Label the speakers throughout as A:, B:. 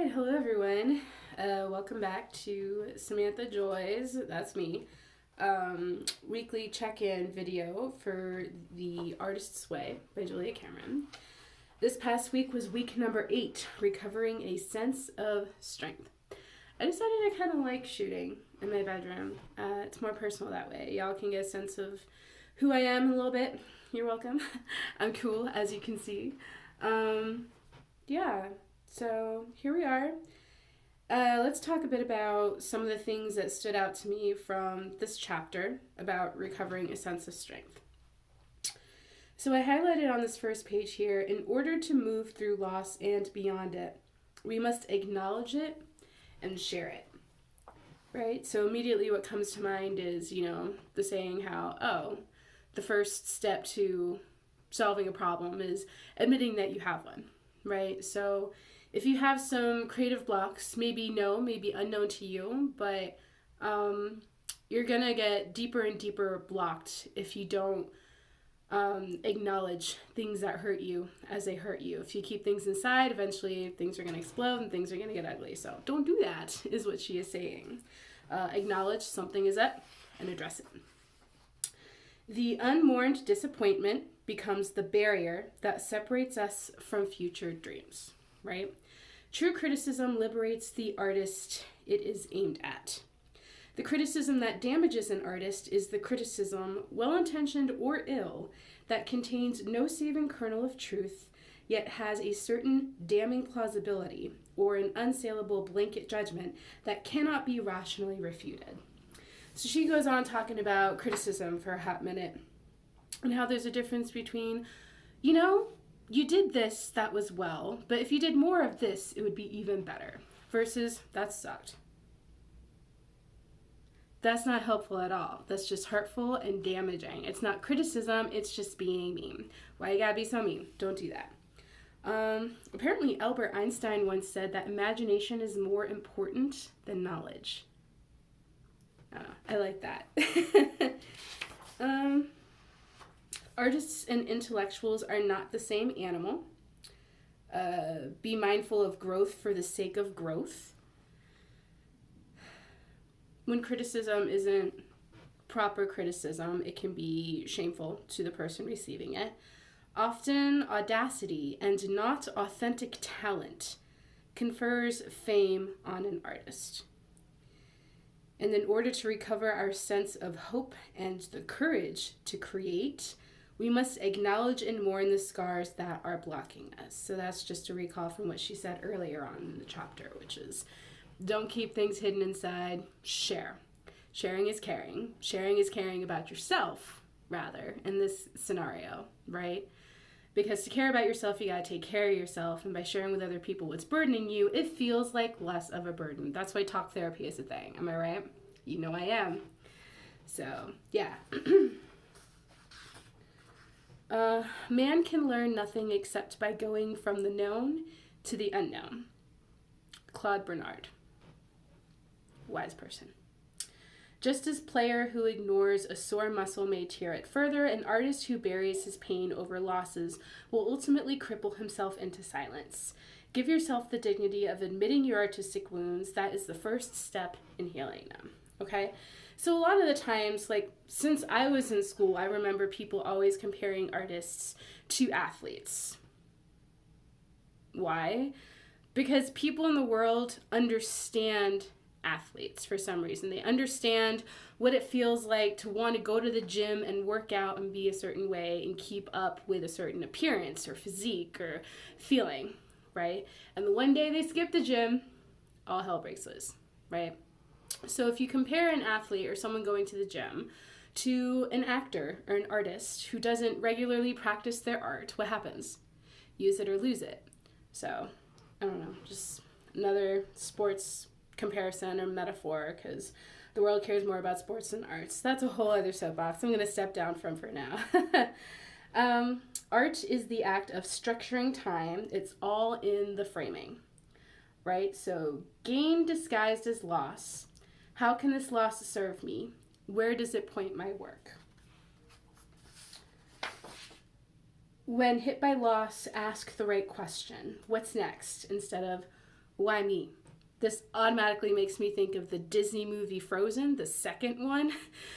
A: right, hello everyone. Welcome back to Samantha Joy's, that's me, weekly check-in video for The Artist's Way by Julia Cameron. This past week was week number 8, recovering a sense of strength. I decided I kind of like shooting in my bedroom. It's more personal that way. Y'all can get a sense of who I am a little bit. You're welcome. I'm cool, as you can see. Yeah. So here we are. Let's talk a bit about some of the things that stood out to me from this chapter about recovering a sense of strength. So I highlighted on this first page here, in order to move through loss and beyond it, we must acknowledge it and share it. Right? So immediately what comes to mind is, the saying how, the first step to solving a problem is admitting that you have one, right? So if you have some creative blocks, maybe unknown to you, but you're going to get deeper and deeper blocked if you don't acknowledge things that hurt you as they hurt you. If you keep things inside, eventually things are going to explode and things are going to get ugly. So don't do that, is what she is saying. Acknowledge something is up and address it. The unmourned disappointment becomes the barrier that separates us from future dreams, right? True criticism liberates the artist it is aimed at. The criticism that damages an artist is the criticism, well-intentioned or ill, that contains no saving kernel of truth, yet has a certain damning plausibility or an unassailable blanket judgment that cannot be rationally refuted. So she goes on talking about criticism for a hot minute and how there's a difference between, you did this, that was well, but if you did more of this, it would be even better, versus that sucked. That's not helpful at all. That's just hurtful and damaging. It's not criticism, it's just being mean. Why you gotta be so mean? Don't do that. Apparently Albert Einstein once said that imagination is more important than knowledge. I like that. Artists and intellectuals are not the same animal. Be mindful of growth for the sake of growth. When criticism isn't proper criticism, it can be shameful to the person receiving it. Often, audacity and not authentic talent confers fame on an artist. And in order to recover our sense of hope and the courage to create, we must acknowledge and mourn the scars that are blocking us. So that's just a recall from what she said earlier on in the chapter, which is don't keep things hidden inside, share. Sharing is caring. Sharing is caring about yourself, rather, in this scenario, right? Because to care about yourself, you gotta take care of yourself, and by sharing with other people what's burdening you, it feels like less of a burden. That's why talk therapy is a thing, am I right? You know I am. So, yeah. Man can learn nothing except by going from the known to the unknown. Claude Bernard. Wise person. Just as player who ignores a sore muscle may tear it further, an artist who buries his pain over losses will ultimately cripple himself into silence. Give yourself the dignity of admitting your artistic wounds. That is the first step in healing them. Okay? So a lot of the times, since I was in school, I remember people always comparing artists to athletes. Why? Because people in the world understand athletes for some reason. They understand what it feels like to want to go to the gym and work out and be a certain way and keep up with a certain appearance or physique or feeling, right? And the one day they skip the gym, all hell breaks loose, right? So if you compare an athlete or someone going to the gym to an actor or an artist who doesn't regularly practice their art, what happens? Use it or lose it. So, I don't know, just another sports comparison or metaphor, because the world cares more about sports than arts. That's a whole other soapbox I'm going to step down from for now. Art is the act of structuring time. It's all in the framing, right? So gain disguised as loss. How can this loss serve me? Where does it point my work? When hit by loss, ask the right question. What's next? Instead of, Why me? This automatically makes me think of the Disney movie Frozen, the second one,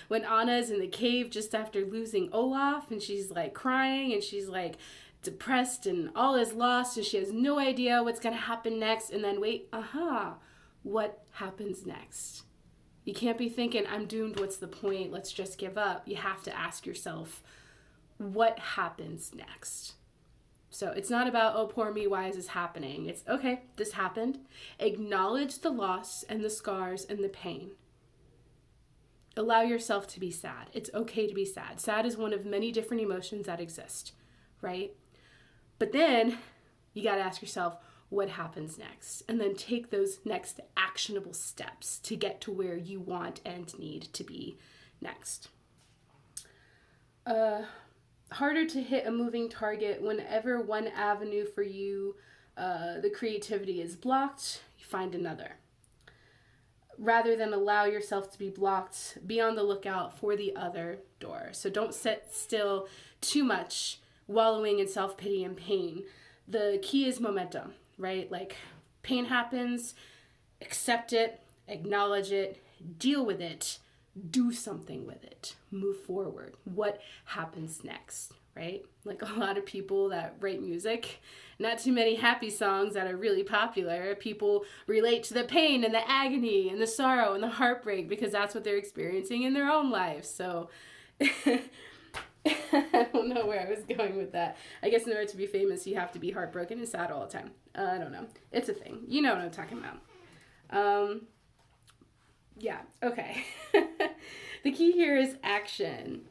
A: when Anna's in the cave just after losing Olaf, and she's like crying and she's like depressed and all is lost and she has no idea what's going to happen next. And then wait, what happens next? You can't be thinking, I'm doomed, what's the point, let's just give up. You have to ask yourself, what happens next? So it's not about, oh, poor me, why is this happening? It's, okay, this happened. Acknowledge the loss and the scars and the pain. Allow yourself to be sad. It's okay to be sad. Sad is one of many different emotions that exist, right? But then you got to ask yourself, what happens next? And then take those next actionable steps to get to where you want and need to be next. Harder to hit a moving target whenever one avenue for you, the creativity is blocked, you find another. Rather than allow yourself to be blocked, be on the lookout for the other door. So don't sit still too much, wallowing in self-pity and pain. The key is momentum, right? Like, pain happens, accept it, acknowledge it, deal with it, do something with it, move forward. What happens next, right? Like a lot of people that write music, not too many happy songs that are really popular. People relate to the pain and the agony and the sorrow and the heartbreak because that's what they're experiencing in their own lives. So I don't know where I was going with that. I guess in order to be famous, you have to be heartbroken and sad all the time. I don't know. It's a thing. You know what I'm talking about. Yeah, okay. The key here is action.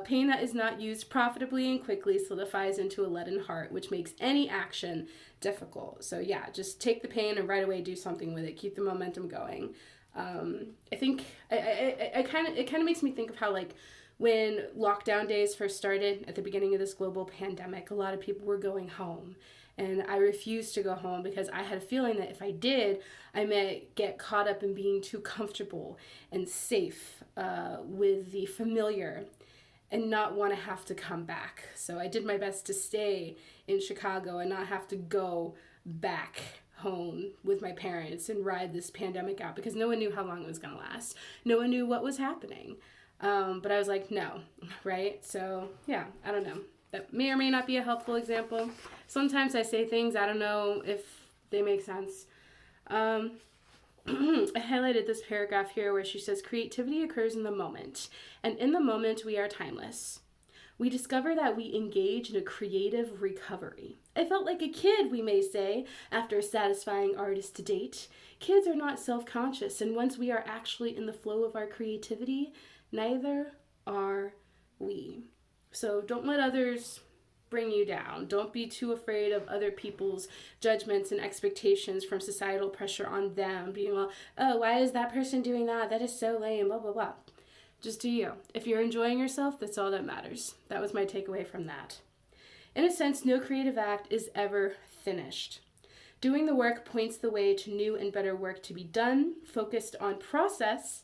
A: Pain that is not used profitably and quickly solidifies into a leaden heart, which makes any action difficult. So yeah, just take the pain and right away do something with it. Keep the momentum going. I think it kind of makes me think of how, like, when lockdown days first started at the beginning of this global pandemic, a lot of people were going home. And I refused to go home because I had a feeling that if I did, I might get caught up in being too comfortable and safe with the familiar and not want to have to come back. So I did my best to stay in Chicago and not have to go back home with my parents and ride this pandemic out because no one knew how long it was going to last. No one knew what was happening. But I was like, no, right? So yeah, I don't know. That may or may not be a helpful example. Sometimes I say things, I don't know if they make sense. I highlighted this paragraph here where she says, creativity occurs in the moment, and in the moment we are timeless. We discover that we engage in a creative recovery. I felt like a kid, we may say, after a satisfying artist to date. Kids are not self-conscious, and once we are actually in the flow of our creativity, neither are we. So don't let others bring you down. Don't be too afraid of other people's judgments and expectations from societal pressure on them. Being all, oh, why is that person doing that? That is so lame, blah, blah, blah. Just do you. If you're enjoying yourself, that's all that matters. That was my takeaway from that. In a sense, no creative act is ever finished. Doing the work points the way to new and better work to be done, focused on process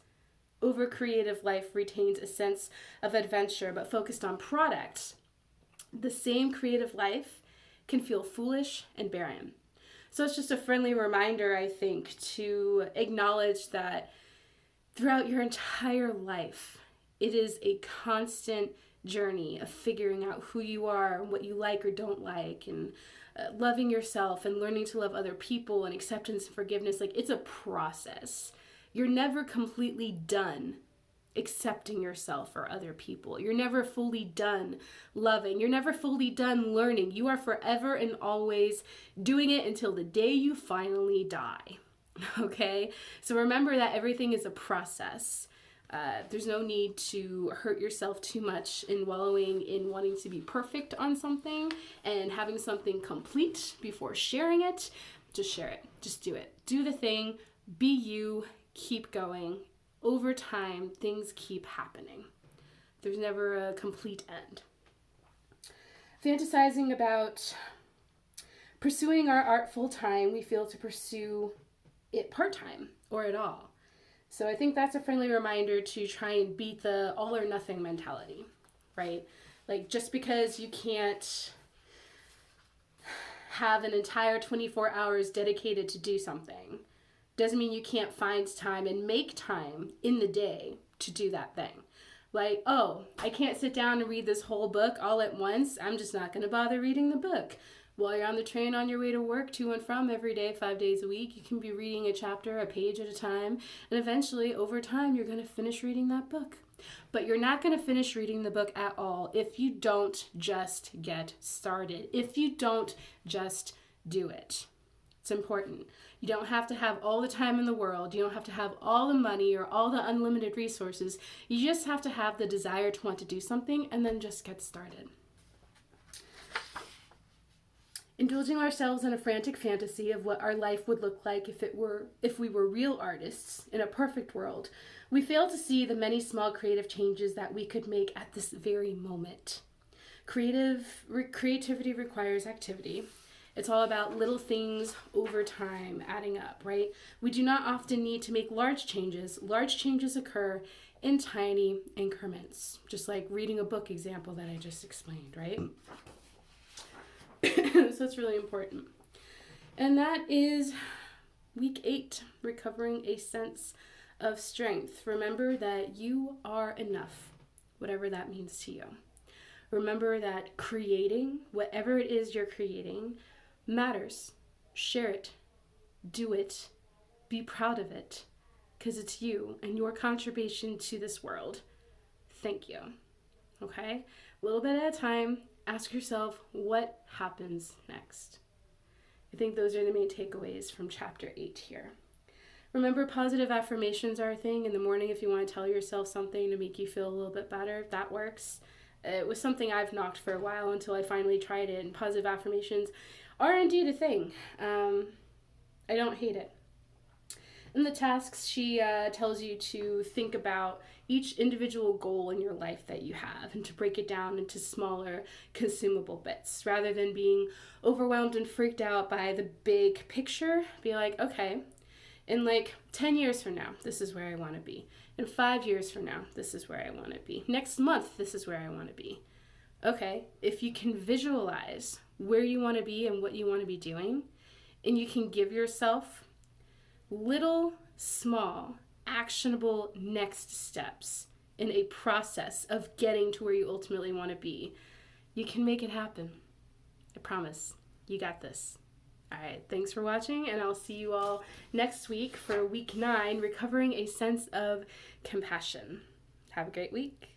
A: over creative life retains a sense of adventure, but focused on product. The same creative life can feel foolish and barren. So it's just a friendly reminder, I think, to acknowledge that throughout your entire life, it is a constant journey of figuring out who you are and what you like or don't like, and loving yourself and learning to love other people and acceptance and forgiveness. Like, it's a process. You're never completely done accepting yourself or other people. You're never fully done loving. You're never fully done learning. You are forever and always doing it until the day you finally die. Okay? So remember that everything is a process. There's no need to hurt yourself too much in wallowing in wanting to be perfect on something and having something complete before sharing it. Just share it. Just do it. Do the thing. Be you. Keep going. Over time, things keep happening. There's never a complete end. Fantasizing about pursuing our art full-time, we feel to pursue it part-time or at all. So I think that's a friendly reminder to try and beat the all or nothing mentality, right? Like, just because you can't have an entire 24 hours dedicated to do something. Doesn't mean you can't find time and make time in the day to do that thing. Like, oh, I can't sit down and read this whole book all at once. I'm just not going to bother reading the book. While you're on the train on your way to work, to and from every day, 5 days a week, you can be reading a chapter, a page at a time. And eventually, over time, you're going to finish reading that book. But you're not going to finish reading the book at all if you don't just get started, if you don't just do it. It's important. You don't have to have all the time in the world. You don't have to have all the money or all the unlimited resources. You just have to have the desire to want to do something and then just get started. Indulging ourselves in a frantic fantasy of what our life would look like if we were real artists in a perfect world, we fail to see the many small creative changes that we could make at this very moment. Creativity requires activity. It's all about little things over time adding up, right? We do not often need to make large changes. Large changes occur in tiny increments, just like reading a book example that I just explained, right? So it's really important. And that is week 8, recovering a sense of strength. Remember that you are enough, whatever that means to you. Remember that creating, whatever it is you're creating, matters. Share it. Do it. Be proud of it. Because it's you and your contribution to this world. Thank you. Okay? A little bit at a time. Ask yourself, what happens next? I think those are the main takeaways from chapter 8 here. Remember, positive affirmations are a thing. In the morning, if you want to tell yourself something to make you feel a little bit better, that works. It was something I've knocked for a while until I finally tried it, and positive affirmations are indeed a thing. I don't hate it. In the tasks, she tells you to think about each individual goal in your life that you have and to break it down into smaller consumable bits. Rather than being overwhelmed and freaked out by the big picture, be like, okay, in like 10 years from now, this is where I want to be. In 5 years from now, this is where I want to be. Next month, this is where I want to be. Okay, if you can visualize where you want to be and what you want to be doing, and you can give yourself little, small, actionable next steps in a process of getting to where you ultimately want to be, you can make it happen. I promise. You got this. All right, thanks for watching, and I'll see you all next week for week 9, recovering a sense of compassion. Have a great week.